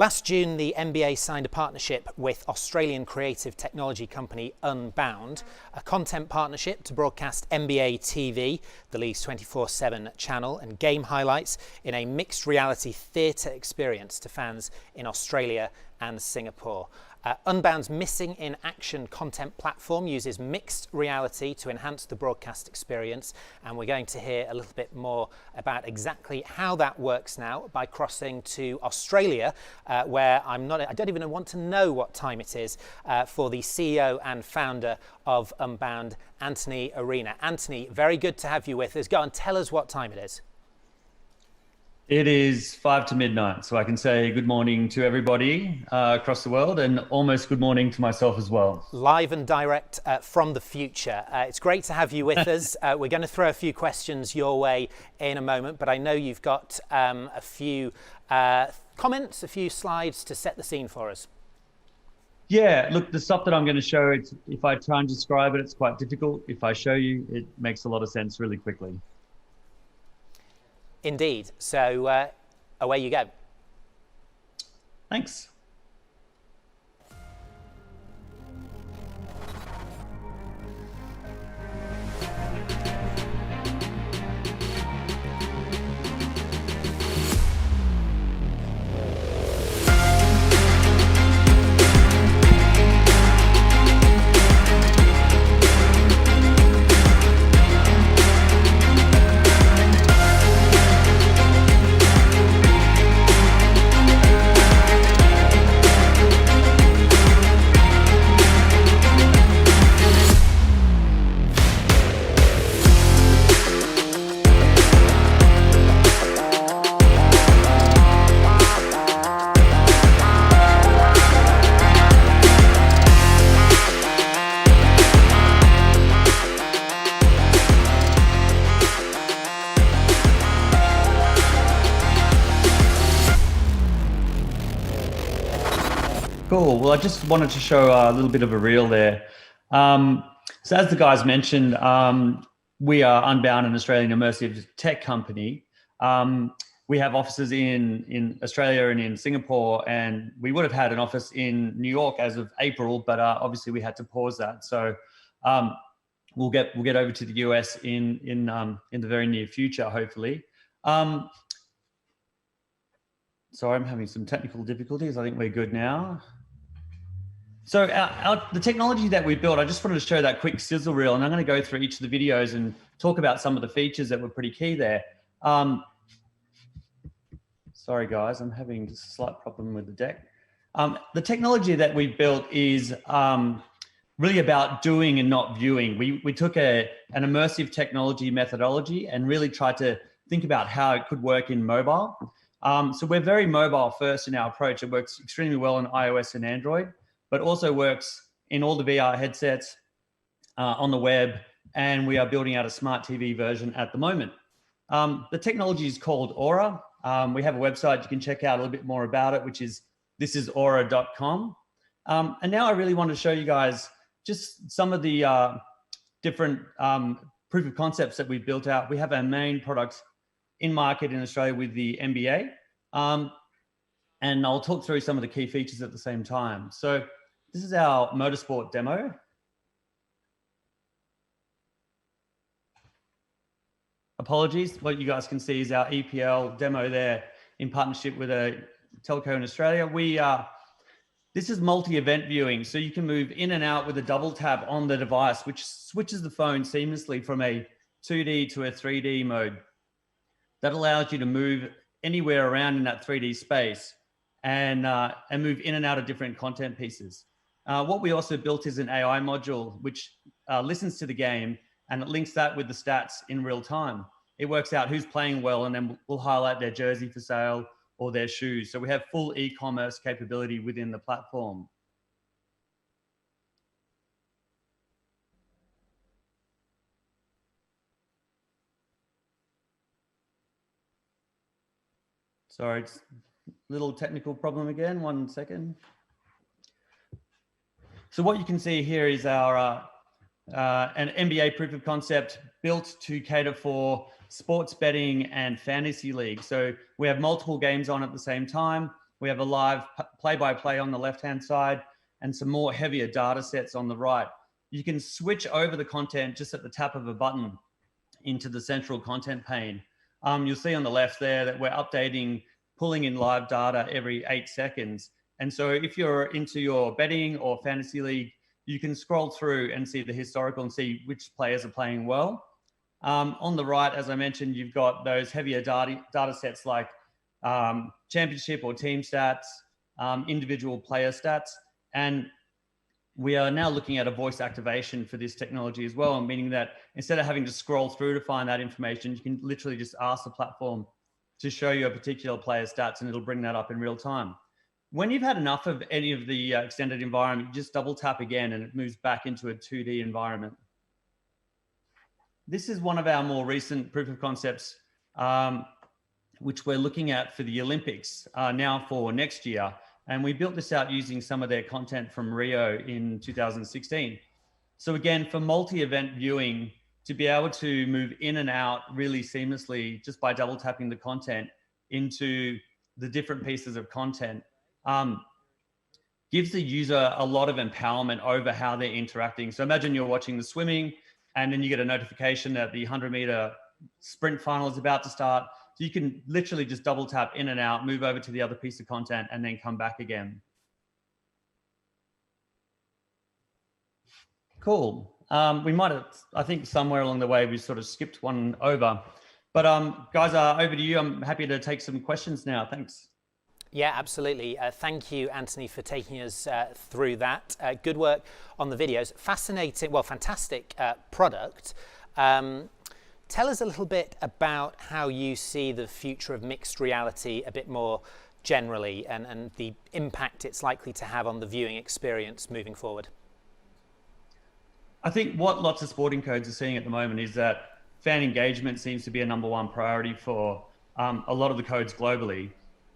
Last June, the NBA signed a partnership with Australian creative technology company Unbnd, a content partnership to broadcast NBA TV, the league's 24/7 channel, and game highlights in a mixed reality theatre experience to fans in Australia and Singapore. Unbnd's Missing in Action content platform uses mixed reality to enhance the broadcast experience, and we're going to hear a little bit more about exactly how that works now by crossing to Australia, where I don't even want to know what time it is, for the CEO and founder of Unbnd, Antony Arena. Antony, very good to have you with us. Go on, tell us what time it is. It is 5 to midnight, so I can say good morning to everybody across the world, and almost good morning to myself as well. Live and direct from the future. It's great to have you with us. We're going to throw a few questions your way in a moment, but I know you've got a few comments, a few slides to set the scene for us. Yeah, look, the stuff that I'm going to show, if I try and describe it, it's quite difficult. If I show you, it makes a lot of sense really quickly. Indeed. So away you go. Thanks. Cool. Well, I just wanted to show a little bit of a reel there. So as the guys mentioned, we are Unbnd, an Australian immersive tech company. We have offices in Australia and in Singapore, and we would have had an office in New York as of April, but obviously we had to pause that. So we'll get over to the US in the very near future, hopefully. Sorry, I'm having some technical difficulties. I think we're good now. So the technology that we built, I just wanted to show that quick sizzle reel, and I'm going to go through each of the videos and talk about some of the features that were pretty key there. Sorry guys, I'm having just a slight problem with the deck. The technology that we built is really about doing and not viewing. We took an immersive technology methodology and really tried to think about how it could work in mobile. So we're very mobile first in our approach. It works extremely well on iOS and Android, but also works in all the VR headsets, on the web, and we are building out a smart TV version at the moment. The technology is called Aura. We have a website you can check out a little bit more about it, which is thisisaura.com. And now I really want to show you guys just some of the different proof of concepts that we've built out. We have our main product in market in Australia with the NBA. And I'll talk through some of the key features at the same time. So this is our motorsport demo. Apologies, what you guys can see is our EPL demo there in partnership with a telco in Australia. This is multi-event viewing, so you can move in and out with a double tap on the device, which switches the phone seamlessly from a 2D to a 3D mode. That allows you to move anywhere around in that 3D space and move in and out of different content pieces. What we also built is an AI module, which listens to the game and it links that with the stats in real time. It works out who's playing well, and then we'll highlight their jersey for sale or their shoes. So we have full e-commerce capability within the platform. Sorry, it's a little technical problem again. 1 second. So what you can see here is our an NBA proof of concept built to cater for sports betting and fantasy league. So we have multiple games on at the same time. We have a live play-by-play on the left-hand side and some more heavier data sets on the right. You can switch over the content just at the tap of a button into the central content pane. You'll see on the left there that we're updating, pulling in live data every 8 seconds. And so if you're into your betting or fantasy league, you can scroll through and see the historical and see which players are playing well. On the right, as I mentioned, you've got those heavier data sets like championship or team stats, individual player stats. And we are now looking at a voice activation for this technology as well, meaning that instead of having to scroll through to find that information, you can literally just ask the platform to show you a particular player's stats and it'll bring that up in real time. When you've had enough of any of the extended environment, you just double tap again and it moves back into a 2D environment. This is one of our more recent proof of concepts, which we're looking at for the Olympics now for next year. And we built this out using some of their content from Rio in 2016. So again, for multi-event viewing, to be able to move in and out really seamlessly just by double tapping the content into the different pieces of content gives the user a lot of empowerment over how they're interacting. So imagine you're watching the swimming and then you get a notification that the 100-meter sprint final is about to start. So you can literally just double tap in and out, move over to the other piece of content, and then come back again. Cool. We might have, I think somewhere along the way, we sort of skipped one over. But guys, over to you. I'm happy to take some questions now. Thanks. Yeah, absolutely. Thank you, Anthony, for taking us through that. Good work on the videos. Fascinating, well, fantastic product. Tell us a little bit about how you see the future of mixed reality a bit more generally and the impact it's likely to have on the viewing experience moving forward. I think what lots of sporting codes are seeing at the moment is that fan engagement seems to be a #1 priority for a lot of the codes globally.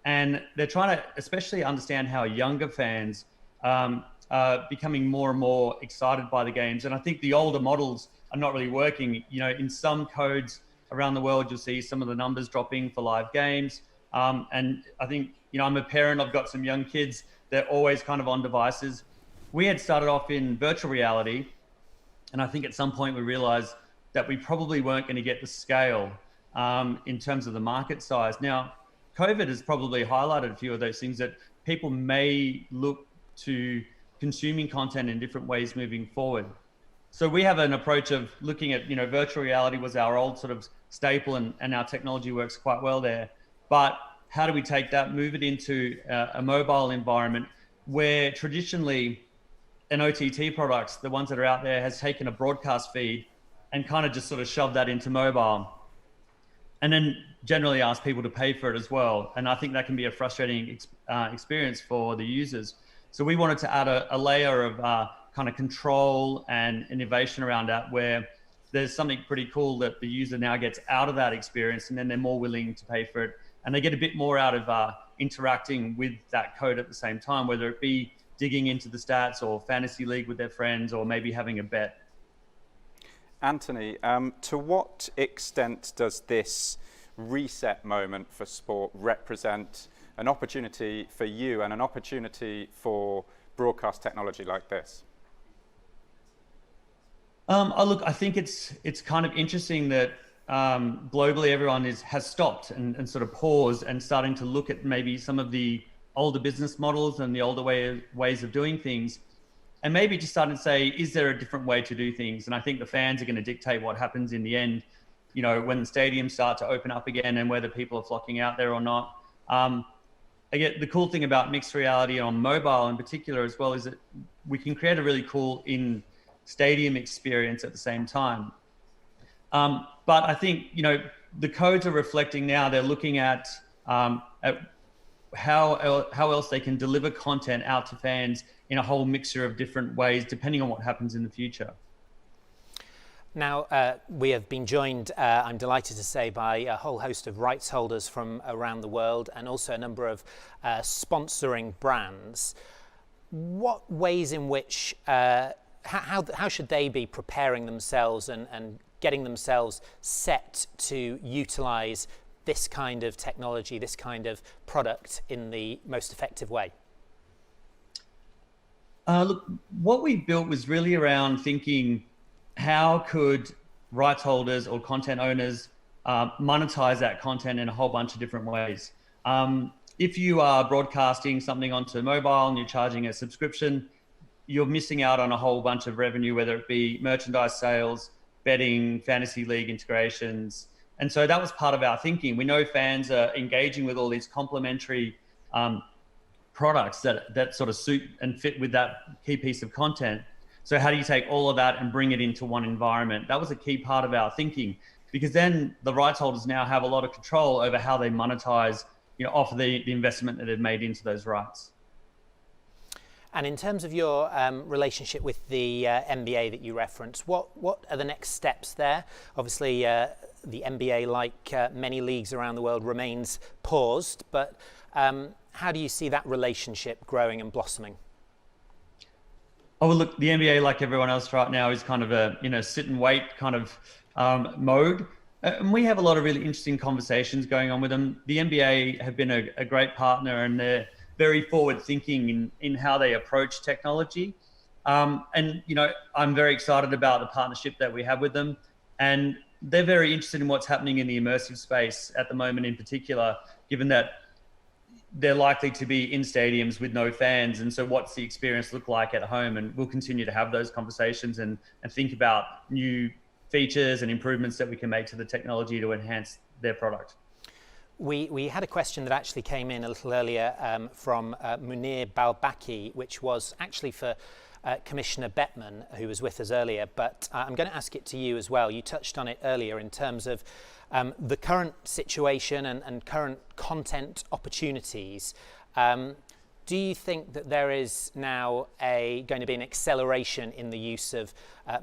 And they're trying to especially understand how younger fans are becoming more and more excited by the games. And I think the older models are not really working. You know, in some codes around the world, you'll see some of the numbers dropping for live games. And I think, you know, I'm a parent, I've got some young kids, they're always kind of on devices. We had started off in virtual reality. And I think at some point we realized that we probably weren't going to get the scale in terms of the market size. Now, COVID has probably highlighted a few of those things that people may look to consuming content in different ways moving forward. So we have an approach of looking at, you know, virtual reality was our old sort of staple and our technology works quite well there. But how do we take that, move it into a mobile environment where traditionally an OTT products, the ones that are out there, has taken a broadcast feed and kind of just sort of shoved that into mobile and then generally ask people to pay for it as well. And I think that can be a frustrating experience for the users. So we wanted to add a layer of kind of control and innovation around that, where there's something pretty cool that the user now gets out of that experience, and then they're more willing to pay for it. And they get a bit more out of interacting with that code at the same time, whether it be digging into the stats or fantasy league with their friends, or maybe having a bet. Anthony, to what extent does this reset moment for sport represent an opportunity for you and an opportunity for broadcast technology like this? Look, I think it's kind of interesting that globally everyone has stopped and sort of paused and starting to look at maybe some of the older business models and the older ways of doing things, and maybe just starting to say, is there a different way to do things? And I think the fans are going to dictate what happens in the end, you know, when the stadiums start to open up again and whether people are flocking out there or not. Again, the cool thing about mixed reality on mobile in particular as well is that we can create a really cool in-stadium experience at the same time. But I think, you know, the codes are reflecting now, they're looking at how else they can deliver content out to fans in a whole mixture of different ways, depending on what happens in the future. Now, we have been joined, I'm delighted to say, by a whole host of rights holders from around the world, and also a number of sponsoring brands. What ways in which, how should they be preparing themselves and getting themselves set to utilize this kind of technology, this kind of product in the most effective way? Look, what we built was really around thinking, how could rights holders or content owners monetize that content in a whole bunch of different ways. If you are broadcasting something onto mobile and you're charging a subscription, you're missing out on a whole bunch of revenue, whether it be merchandise sales, betting, fantasy league integrations. And so that was part of our thinking. We know fans are engaging with all these complementary products that sort of suit and fit with that key piece of content. So how do you take all of that and bring it into one environment? That was a key part of our thinking, because then the rights holders now have a lot of control over how they monetize, off the investment that they've made into those rights. And in terms of your relationship with the NBA that you referenced, what are the next steps there? Obviously, the NBA, like many leagues around the world, remains paused, but how do you see that relationship growing and blossoming? Oh, well, look, the NBA, like everyone else right now, is kind of a sit and wait kind of mode. And we have a lot of really interesting conversations going on with them. The NBA have been a great partner, and they're very forward thinking in how they approach technology. And, I'm very excited about the partnership that we have with them. And they're very interested in what's happening in the immersive space at the moment in particular, given that they're likely to be in stadiums with no fans. And so what's the experience look like at home? And we'll continue to have those conversations and think about new features and improvements that we can make to the technology to enhance their product. We had a question that actually came in a little earlier from Munir Balbaki, which was actually for Commissioner Bettman, who was with us earlier, but I'm going to ask it to you as well. You touched on it earlier in terms of the current situation and current content opportunities. Do you think that there is now going to be an acceleration in the use of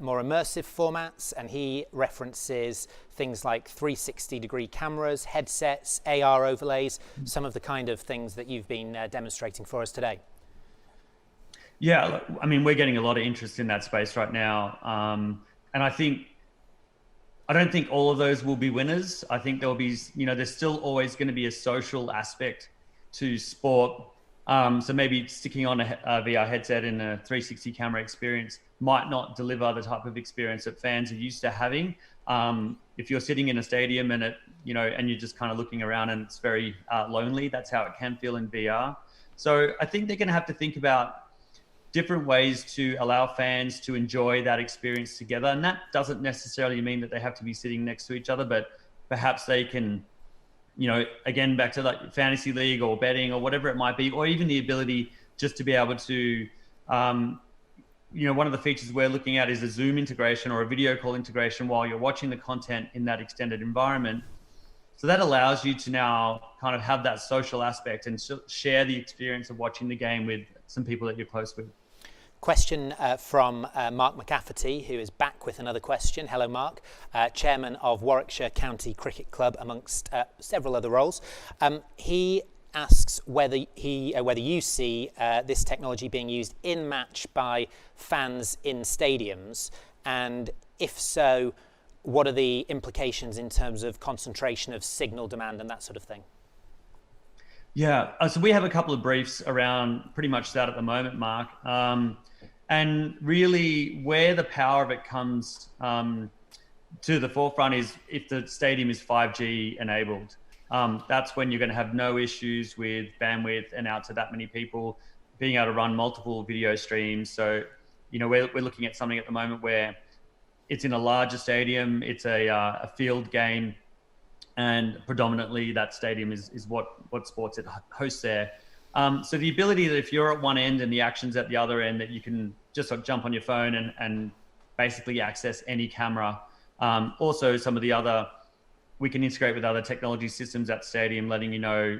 more immersive formats? And he references things like 360-degree cameras, headsets, AR overlays, some of the kind of things that you've been demonstrating for us today. Yeah, I mean, we're getting a lot of interest in that space right now. And I don't think all of those will be winners. I think there'll be, there's still always going to be a social aspect to sport. So maybe sticking on a VR headset in a 360 camera experience might not deliver the type of experience that fans are used to having. If you're sitting in a stadium and and you're just kind of looking around and it's very lonely, that's how it can feel in VR. So I think they're going to have to think about different ways to allow fans to enjoy that experience together. And that doesn't necessarily mean that they have to be sitting next to each other, but perhaps they can, again, back to like fantasy league or betting or whatever it might be, or even the ability just to be able to, one of the features we're looking at is a Zoom integration or a video call integration while you're watching the content in that extended environment. So that allows you to now kind of have that social aspect and share the experience of watching the game with some people that you're close with. Question from Mark McCafferty, who is back with another question. Hello, Mark. Chairman of Warwickshire County Cricket Club, amongst several other roles. He asks whether you see this technology being used in match by fans in stadiums, and if so, what are the implications in terms of concentration of signal demand and that sort of thing? Yeah, so we have a couple of briefs around pretty much that at the moment, Mark. And really where the power of it comes to the forefront is if the stadium is 5G enabled. That's when you're going to have no issues with bandwidth and out to that many people, being able to run multiple video streams. So, we're looking at something at the moment where it's in a larger stadium, it's a field game, and predominantly that stadium is what sports it hosts there. So the ability that if you're at one end and the action's at the other end, that you can just sort of jump on your phone and basically access any camera. Also, some of the other, we can integrate with other technology systems at stadium, letting you know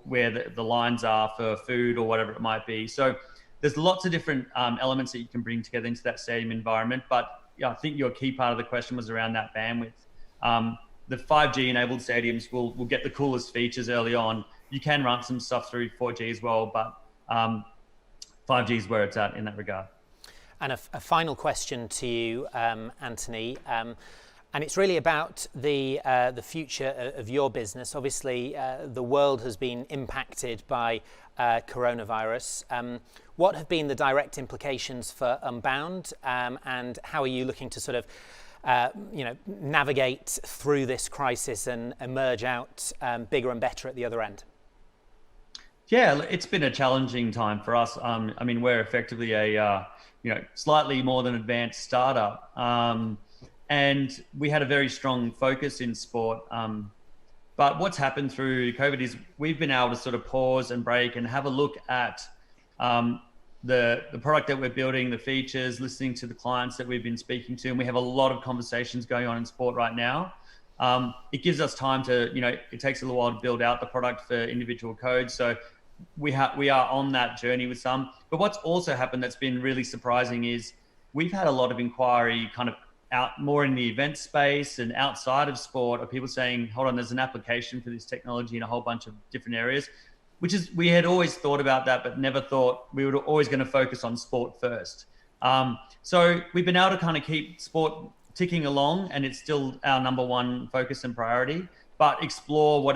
where the lines are for food or whatever it might be. So there's lots of different elements that you can bring together into that stadium environment. But yeah, I think your key part of the question was around that bandwidth. The 5G enabled stadiums will get the coolest features early on. You can run some stuff through 4G as well, but 5G is where it's at in that regard. And a final question to you, Anthony. And it's really about the future of your business. Obviously, the world has been impacted by coronavirus. What have been the direct implications for Unbnd, and how are you looking to sort of navigate through this crisis and emerge out bigger and better at the other end? Yeah, it's been a challenging time for us. I mean, we're effectively a slightly more than advanced startup, and we had a very strong focus in sport. But what's happened through COVID is we've been able to sort of pause and break and have a look at the product that we're building, the features, listening to the clients that we've been speaking to, and we have a lot of conversations going on in sport right now. It gives us time to, it takes a little while to build out the product for individual codes. So we are on that journey with some. But what's also happened that's been really surprising is we've had a lot of inquiry kind of out more in the event space and outside of sport, of people saying, hold on, there's an application for this technology in a whole bunch of different areas, which is, we had always thought about that, but never thought we were always going to focus on sport first. So we've been able to kind of keep sport ticking along, and it's still our number one focus and priority, but explore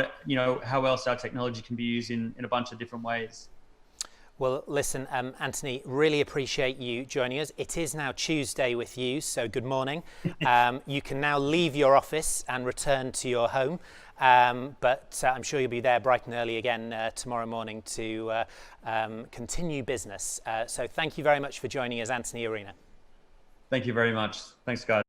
how else our technology can be used in a bunch of different ways. Well, listen, Antony, really appreciate you joining us. It is now Tuesday with you, so good morning. You can now leave your office and return to your home, but I'm sure you'll be there bright and early again tomorrow morning to continue business. So thank you very much for joining us, Antony Arena. Thank you very much. Thanks, guys.